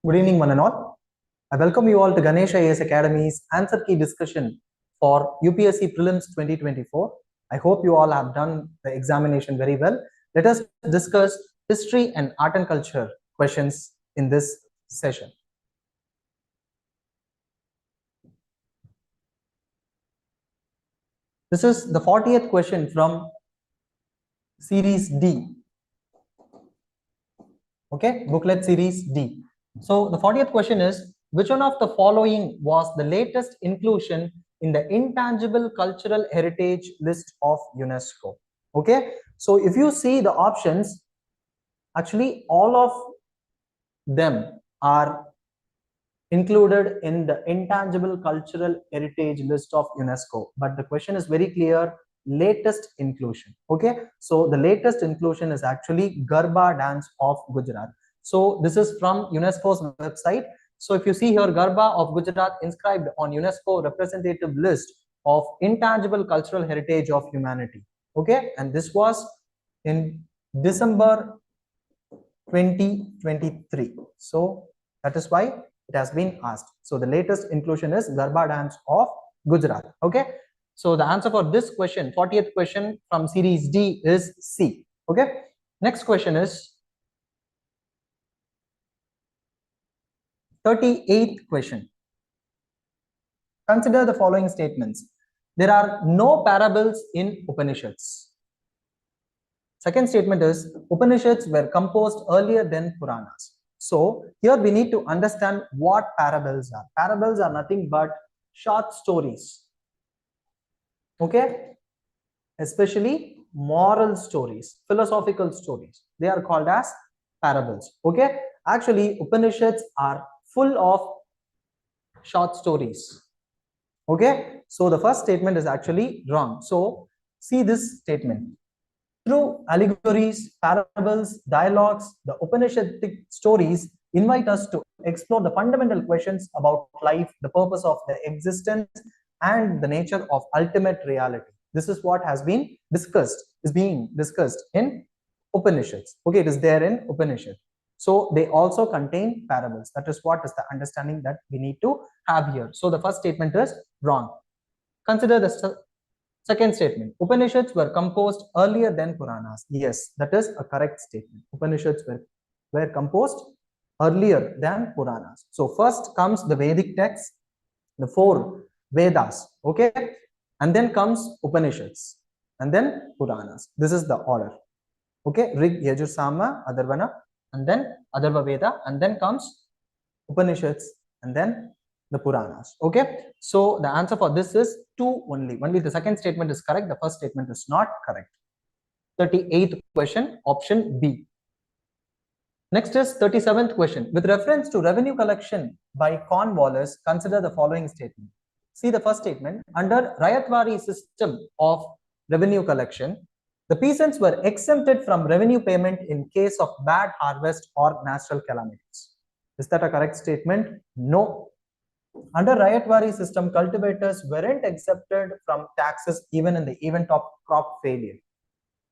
Good evening, one and all. I welcome you all to Ganesh IAS Academy's answer key discussion for UPSC Prelims 2024. I hope you all have done the examination very well. Let us discuss history and art and culture questions in this session. This is the 40th question from Series D. Okay, booklet Series D. So the 40th question is, which one of the following was the latest inclusion in the intangible cultural heritage list of UNESCO? Okay, so if you see the options, actually all of them are included in the intangible cultural heritage list of UNESCO, but the question is very clear, latest inclusion. Okay, so the latest inclusion is actually Garba dance of Gujarat. So this is from UNESCO's website. So if you see here, Garba of Gujarat inscribed on UNESCO representative list of intangible cultural heritage of humanity. Okay, and this was in December 2023. So that is why it has been asked. So the latest inclusion is Garba dance of Gujarat. Okay, so the answer for this question, 40th question from Series D, is C. Okay, next question is 38th question. Consider the following statements. There are no parables in Upanishads. Second statement is Upanishads were composed earlier than Puranas. So here we need to understand what parables are. Parables are nothing but short stories. Okay, especially moral stories, philosophical stories. They are called as parables. Okay, actually Upanishads are full of short stories. Okay, so the first statement is actually wrong. So see this statement. Through allegories, parables, dialogues, the Upanishadic stories invite us to explore the fundamental questions about life, the purpose of the existence, and the nature of ultimate reality. This is what has been discussed, is being discussed in Upanishads. Okay, it is there in Upanishad. So they also contain parables. That is what is the understanding that we need to have here. So the first statement is wrong. Consider the second statement. Upanishads were composed earlier than Puranas. Yes, that is a correct statement. Upanishads were composed earlier than Puranas. So first comes the Vedic text, the 4 Vedas, okay, and then comes Upanishads, and then Puranas. This is the order. Okay, Rig, Yajur, Sama, Atharvana, and then Atharva Veda, and then comes Upanishads, and then the Puranas. Okay, so the answer for this is 2 only. Only the second statement is correct. The first statement is not correct. 38th question, option B. Next is 37th question. With reference to revenue collection by Cornwallis, consider the following statement. See the first statement. Under Rayatwari system of revenue collection, the peasants were exempted from revenue payment in case of bad harvest or natural calamities. Is that a correct statement? No. Under Rayatwari system, cultivators weren't accepted from taxes even in the event of crop failure.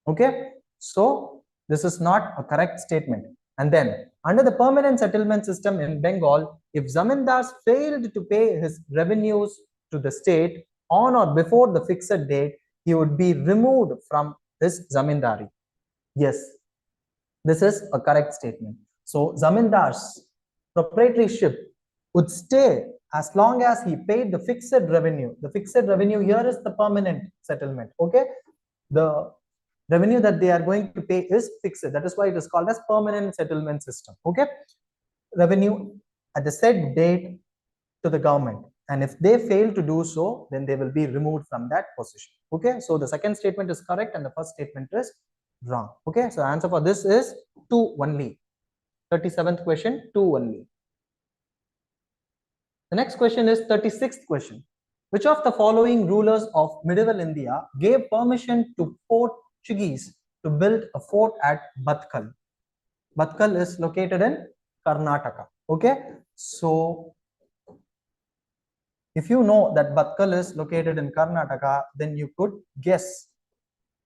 Okay, so this is not a correct statement. And then under the permanent settlement system in Bengal, if zamindars failed to pay his revenues to the state on or before the fixed date, he would be removed from his zamindari. Yes, this is a correct statement. So zamindars proprietorship would stay as long as he paid the fixed revenue. The fixed revenue here is the permanent settlement. Okay, the revenue that they are going to pay is fixed. That is why it is called as permanent settlement system. Okay, revenue at the said date to the government, and if they fail to do so, then they will be removed from that position. Okay, so the second statement is correct and the first statement is wrong. Okay, so answer for this is 2 only. 37th question, 2 only. The next question is 36th question. Which of the following rulers of medieval India gave permission to Portuguese to build a fort at Batkal? Batkal is located in Karnataka. Okay, so if you know that Batkal is located in Karnataka, then you could guess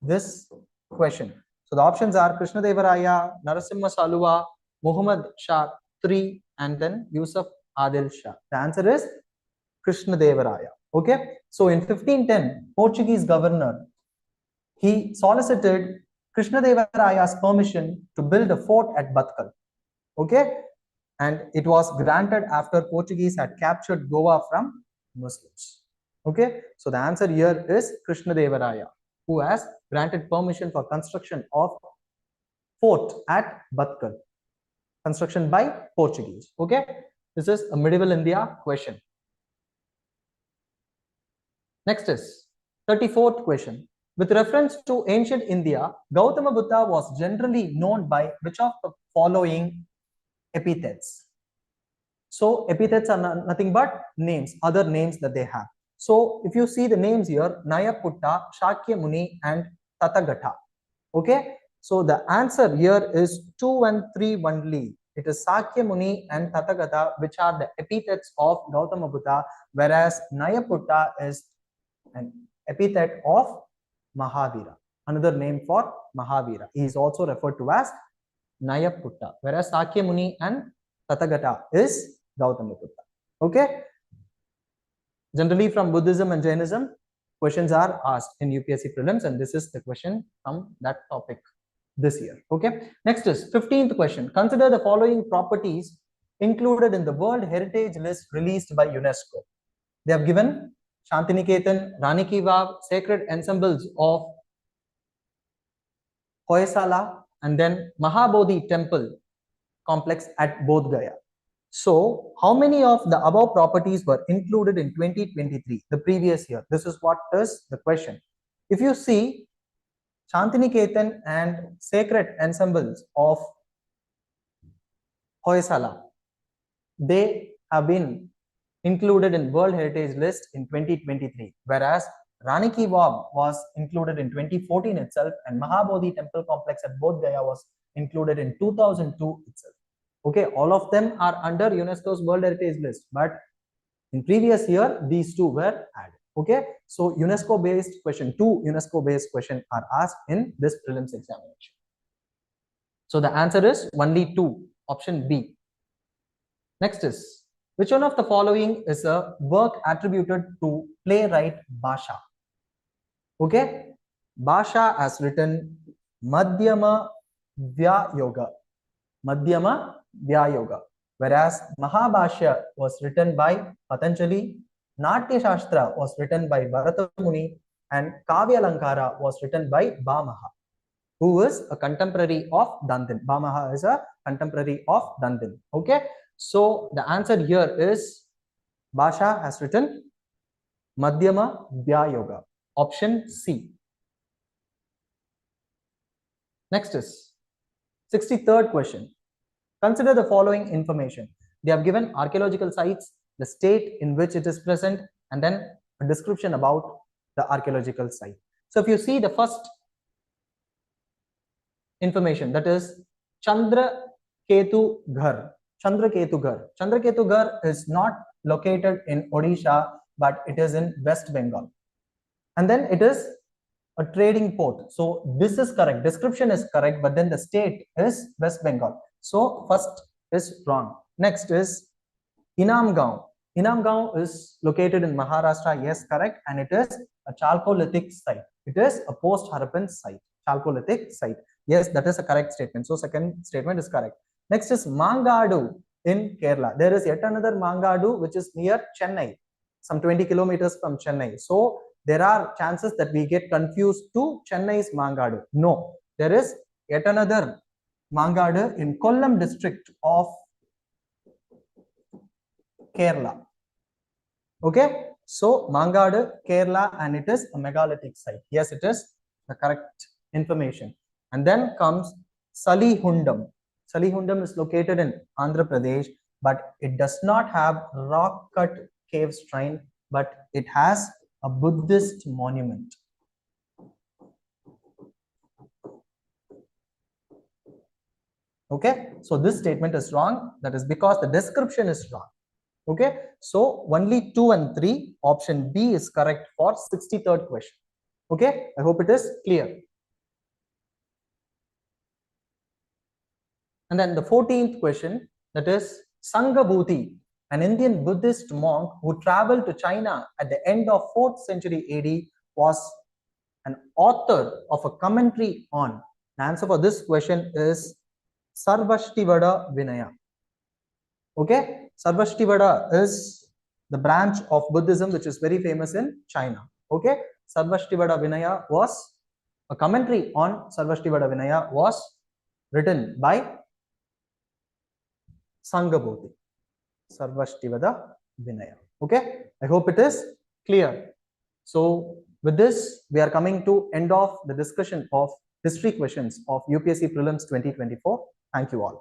this question. So the options are Krishnadevaraya, Narasimha Saluva, Muhammad Shah III, and then Yusuf Adil Shah. The answer is Krishnadevaraya. Okay, so in 1510, Portuguese governor, he solicited Krishnadevaraya's permission to build a fort at Batkal. Okay, and it was granted after Portuguese had captured Goa from Muslims. Okay, so the answer here is Krishnadevaraya, who has granted permission for construction of fort at Batkal. Construction by Portuguese. Okay, this is a medieval India question. Next is 34th question. With reference to ancient India, Gautama Buddha was generally known by which of the following epithets? So epithets are nothing but names, other names that they have. So if you see the names here, Nayaputta, Shakya Muni, and Tathagata. Okay, so the answer here is 2 and 3 only. It is Sakya Muni and Tathagata, which are the epithets of Gautama Buddha, whereas Nayaputta is an epithet of Mahavira, another name for Mahavira. He is also referred to as Nayaputta, whereas Sakya Muni and Tathagata is Gautama Buddha. Okay. Generally from Buddhism and Jainism, questions are asked in UPSC Prelims, and this is the question from that topic this year. Okay. Next is 15th question. Consider the following properties included in the World Heritage List released by UNESCO. They have given Shantiniketan, Rani Ki Vav, sacred ensembles of Hoysala, and then Mahabodhi temple complex at Bodh Gaya. So, how many of the above properties were included in 2023, the previous year? This is what is the question. If you see Shantiniketan and sacred ensembles of Hoysala, they have been included in World Heritage List in 2023, whereas Rani Ki Vav was included in 2014 itself, and Mahabodhi temple complex at Bodh Gaya was included in 2002 itself. Okay, all of them are under UNESCO's World Heritage List, but in previous year, these two were added. Okay, so UNESCO-based question, 2 UNESCO-based questions are asked in this prelims examination. So the answer is only 2, option B. Next is, which one of the following is a work attributed to playwright Basha? Okay, Basha has written Madhyama Vyayoga. Madhyama Vyayoga. Whereas Mahabhashya was written by Patanjali, Natya Shastra was written by Bharata Muni, and Kavya Lankara was written by Bhamaha, who is a contemporary of Dandin. Bhamaha is a contemporary of Dandin. Okay, so the answer here is Basha has written Madhyama Vyayoga, option C. Next is 63rd question. Consider the following information. They have given archaeological sites, the state in which it is present, and then a description about the archaeological site. So if you see the first information, that is Chandra Ketu Ghar. Chandra Ketu Ghar. Chandra Ketu Ghar is not located in Odisha, but it is in West Bengal. And then it is a trading port. So this is correct. Description is correct, but then the state is West Bengal. So first is wrong. Next is Inamgaon. Inamgaon is located in Maharashtra. Yes, correct. And it is a Chalcolithic site. It is a post-Harappan site. Chalcolithic site. Yes, that is a correct statement. So second statement is correct. Next is Mangadu in Kerala. There is yet another Mangadu which is near Chennai, some 20 kilometers from Chennai. So there are chances that we get confused to Chennai's Mangadu. No, there is yet another Mangadu in Kollam district of Kerala. Okay, so Mangadu, Kerala, and it is a megalithic site. Yes, it is the correct information. And then comes Salihundam. Salihundam is located in Andhra Pradesh, but it does not have rock cut cave shrine, but it has a Buddhist monument. Okay, so this statement is wrong. That is because the description is wrong. Okay, so only 2 and 3, option B is correct for 63rd question. Okay, I hope it is clear. And then the 14th question, that is Sanghabhuti, an Indian Buddhist monk who traveled to China at the end of 4th century AD, was an author of a commentary on. The answer for this question is Sarvashtivada Vinaya. Okay, Sarvashtivada is the branch of Buddhism which is very famous in China. Okay, Sarvashtivada Vinaya was a commentary on Sarvashtivada Vinaya was written by Sanghabhuti. Sarvashtivada Vinaya. Okay, I hope it is clear. So with this, we are coming to end of the discussion of history questions of UPSC Prelims 2024. Thank you all.